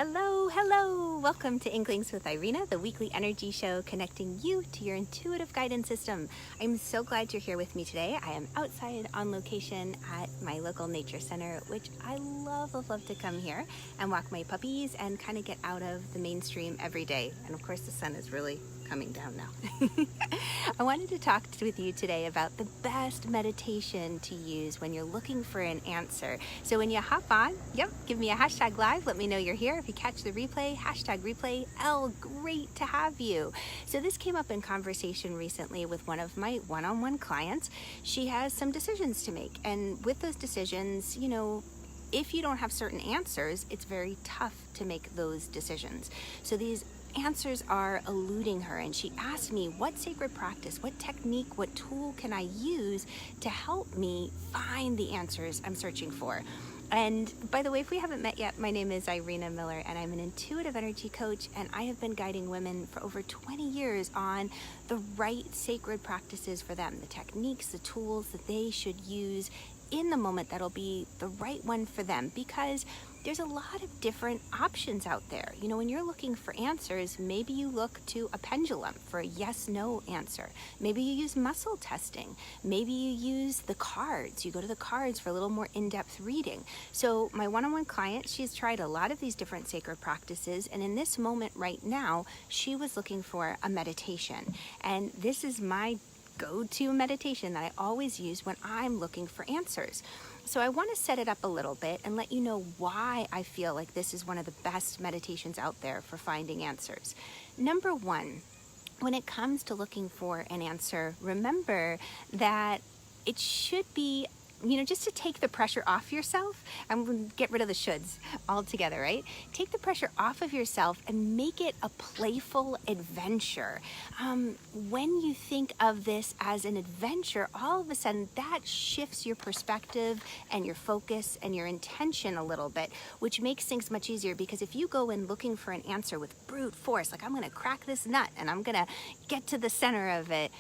Hello, hello! Welcome to Inklings with Irena, the weekly energy show connecting you to your intuitive guidance system. I'm so glad you're here with me today. I am outside on location at my local nature center, which I love to come here and walk my puppies and kind of get out of the mainstream every day. And of course, the sun is really coming down now. I wanted to talk with you today about the best meditation to use when you're looking for an answer. So when you hop on, give me a hashtag live, let me know you're here. If you catch the replay, hashtag replay L, great to have you. So this came up in conversation recently with one of my one-on-one clients. She has some decisions to make, and with those decisions, if you don't have certain answers, it's very tough to make those decisions. So these answers are eluding her, and she asked me, what sacred practice, what technique, what tool can I use to help me find the answers I'm searching for? And by the way, if we haven't met yet, my name is Irena Miller, and I'm an intuitive energy coach, and I have been guiding women for over 20 years on the right sacred practices for them, the techniques, the tools that they should use in the moment that'll be the right one for them, because there's a lot of different options out there. When you're looking for answers, maybe you look to a pendulum for a yes-no answer. Maybe you use muscle testing. Maybe you use the cards. You go to the cards for a little more in-depth reading. So my one-on-one client, she's tried a lot of these different sacred practices, and in this moment right now, she was looking for a meditation. And this is my go-to meditation that I always use when I'm looking for answers. So I want to set it up a little bit and let you know why I feel like this is one of the best meditations out there for finding answers. Number one, when it comes to looking for an answer, remember that it should be just to take the pressure off yourself. I'm going to get rid of the shoulds altogether, right? Take the pressure off of yourself and make it a playful adventure. When you think of this as an adventure, all of a sudden that shifts your perspective and your focus and your intention a little bit, which makes things much easier, because if you go in looking for an answer with brute force, like I'm going to crack this nut and I'm going to get to the center of it,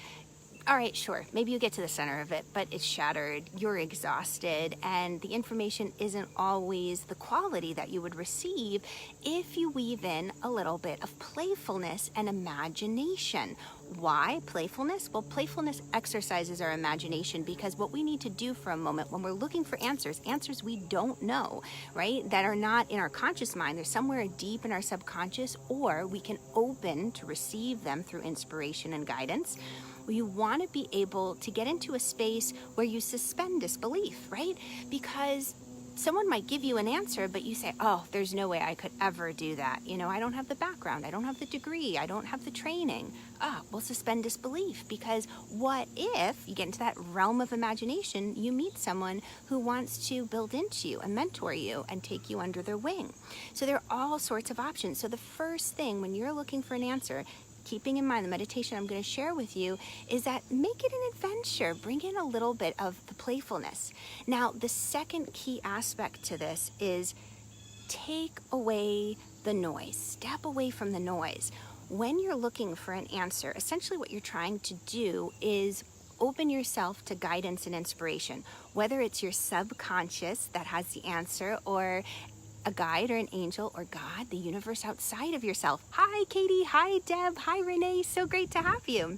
all right, sure, maybe you get to the center of it, but it's shattered, you're exhausted, and the information isn't always the quality that you would receive if you weave in a little bit of playfulness and imagination. Why playfulness? Well, playfulness exercises our imagination, because what we need to do for a moment when we're looking for answers we don't know, right, that are not in our conscious mind, they're somewhere deep in our subconscious, or we can open to receive them through inspiration and guidance. You want to be able to get into a space where you suspend disbelief, right? Because someone might give you an answer, but you say, oh, there's no way I could ever do that. I don't have the background, I don't have the degree, I don't have the training. Well, suspend disbelief, because what if you get into that realm of imagination, you meet someone who wants to build into you and mentor you and take you under their wing. So there are all sorts of options. So the first thing when you're looking for an answer, keeping in mind the meditation I'm going to share with you, is that make it an adventure. Bring in a little bit of the playfulness. Now, the second key aspect to this is take away the noise. Step away from the noise. When you're looking for an answer, essentially what you're trying to do is open yourself to guidance and inspiration, whether it's your subconscious that has the answer, or a guide or an angel or God, the universe outside of yourself. Hi, Katie. Hi, Deb. Hi, Renee. So great to have you.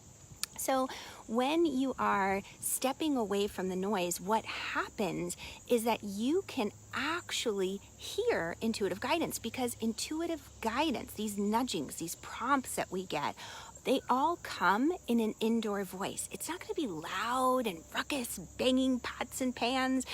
So when you are stepping away from the noise, what happens is that you can actually hear intuitive guidance, because intuitive guidance, these nudgings, these prompts that we get, they all come in an indoor voice. It's not going to be loud and raucous, banging pots and pans,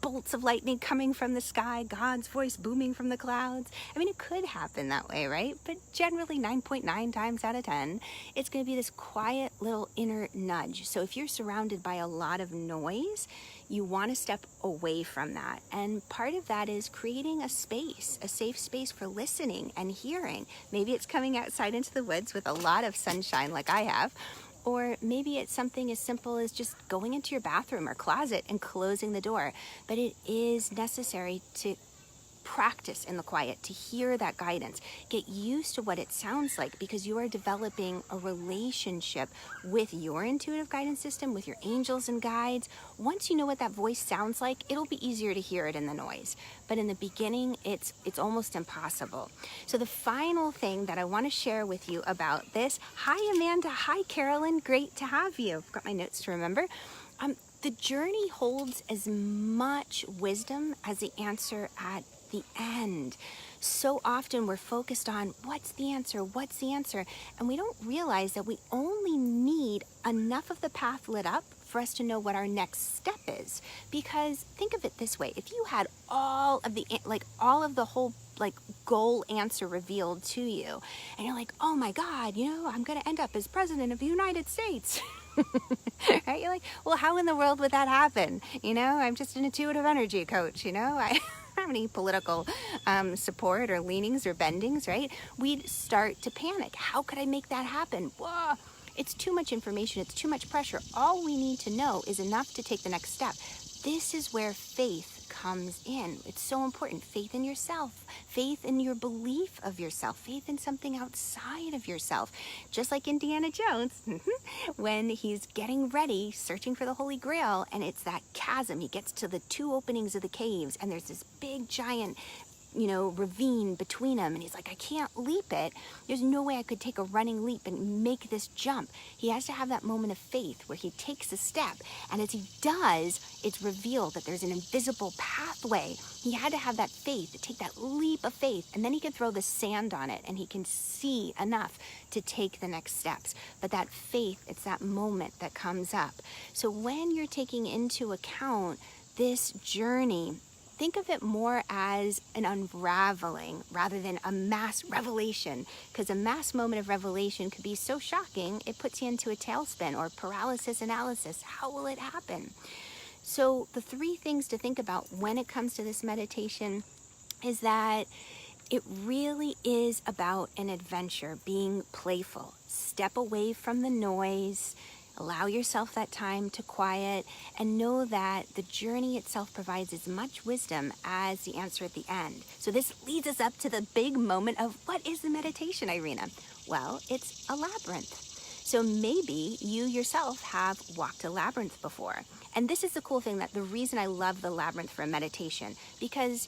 bolts of lightning coming from the sky, God's voice booming from the clouds. I mean, it could happen that way, right? But generally 9.9 times out of 10, it's going to be this quiet little inner nudge. So if you're surrounded by a lot of noise, you want to step away from that. And part of that is creating a space, a safe space for listening and hearing. Maybe it's coming outside into the woods with a lot of sunshine like I have, or maybe it's something as simple as just going into your bathroom or closet and closing the door. But it is necessary to practice in the quiet to hear that guidance. Get used to what it sounds like, because you are developing a relationship with your intuitive guidance system, with your angels and guides. Once you know what that voice sounds like, it'll be easier to hear it in the noise. But in the beginning, it's almost impossible. So the final thing that I want to share with you about this, hi Amanda, hi Carolyn, great to have you. I've got my notes to remember. The journey holds as much wisdom as the answer at the end. So often we're focused on what's the answer, and we don't realize that we only need enough of the path lit up for us to know what our next step is. Because think of it this way, if you had all of the whole goal answer revealed to you, and you're like, oh my God, I'm gonna end up as president of the United States. Right? You're like, well, how in the world would that happen? I'm just an intuitive energy coach, I don't have any political support or leanings or bendings, right? We'd start to panic. How could I make that happen? Whoa, it's too much information. It's too much pressure. All we need to know is enough to take the next step. This is where faith comes in. It's so important. Faith in yourself, faith in your belief of yourself, faith in something outside of yourself. Just like Indiana Jones, when he's getting ready, searching for the Holy Grail, and it's that chasm. He gets to the two openings of the caves, and there's this big giant ravine between them, and he's like, I can't leap it. There's no way I could take a running leap and make this jump. He has to have that moment of faith where he takes a step, and as he does, it's revealed that there's an invisible pathway. He had to have that faith, to take that leap of faith, and then he can throw the sand on it, and he can see enough to take the next steps. But that faith, it's that moment that comes up. So when you're taking into account this journey, think of it more as an unraveling rather than a mass revelation, because a mass moment of revelation could be so shocking it puts you into a tailspin or paralysis analysis. How will it happen? So the three things to think about when it comes to this meditation is that it really is about an adventure, being playful. Step away from the noise. Allow yourself that time to quiet, and know that the journey itself provides as much wisdom as the answer at the end. So this leads us up to the big moment of, what is the meditation, Irena? Well, it's a labyrinth. So maybe you yourself have walked a labyrinth before. And this is the cool thing, that the reason I love the labyrinth for a meditation, because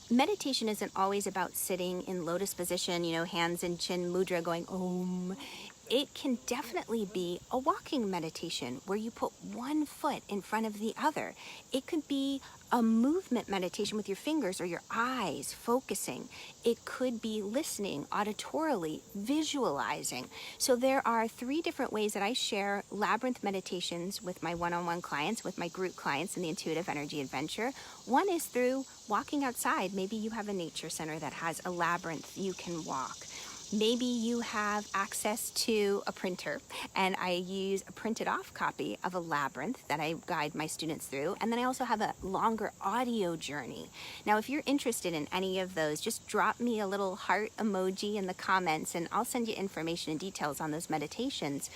meditation isn't always about sitting in lotus position, hands in chin mudra going Om. It can definitely be a walking meditation where you put one foot in front of the other. It could be a movement meditation with your fingers or your eyes focusing. It could be listening auditorily, visualizing. So there are 3 different ways that I share labyrinth meditations with my one-on-one clients, with my group clients in the Intuitive Energy Adventure. One is through walking outside. Maybe you have a nature center that has a labyrinth you can walk. Maybe you have access to a printer, and I use a printed off copy of a labyrinth that I guide my students through. And then I also have a longer audio journey. Now, if you're interested in any of those, just drop me a little heart emoji in the comments, and I'll send you information and details on those meditations.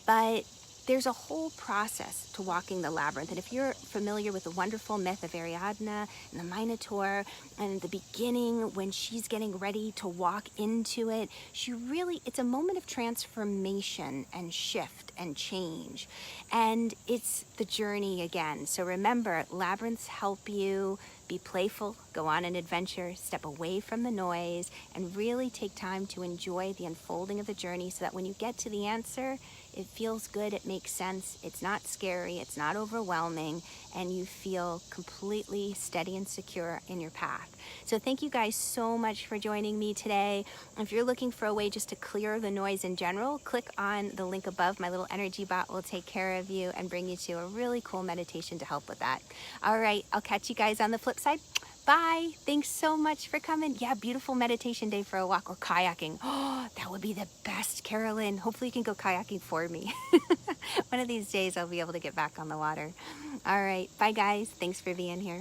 But there's a whole process to walking the labyrinth. And if you're familiar with the wonderful myth of Ariadne and the Minotaur, and in the beginning when she's getting ready to walk into it, it's a moment of transformation and shift and change. And it's the journey again. So remember, labyrinths help you be playful, go on an adventure, step away from the noise, and really take time to enjoy the unfolding of the journey, so that when you get to the answer, it feels good, it makes sense, it's not scary, it's not overwhelming, and you feel completely steady and secure in your path. So thank you guys so much for joining me today. If you're looking for a way just to clear the noise in general, click on the link above. My little energy bot will take care of you and bring you to a really cool meditation to help with that. All right, I'll catch you guys on the flip side. Bye. Thanks so much for coming. Yeah, beautiful meditation day for a walk, or kayaking. Oh, that would be the best, Carolyn. Hopefully you can go kayaking for me. One of these days I'll be able to get back on the water. All right. Bye, guys. Thanks for being here.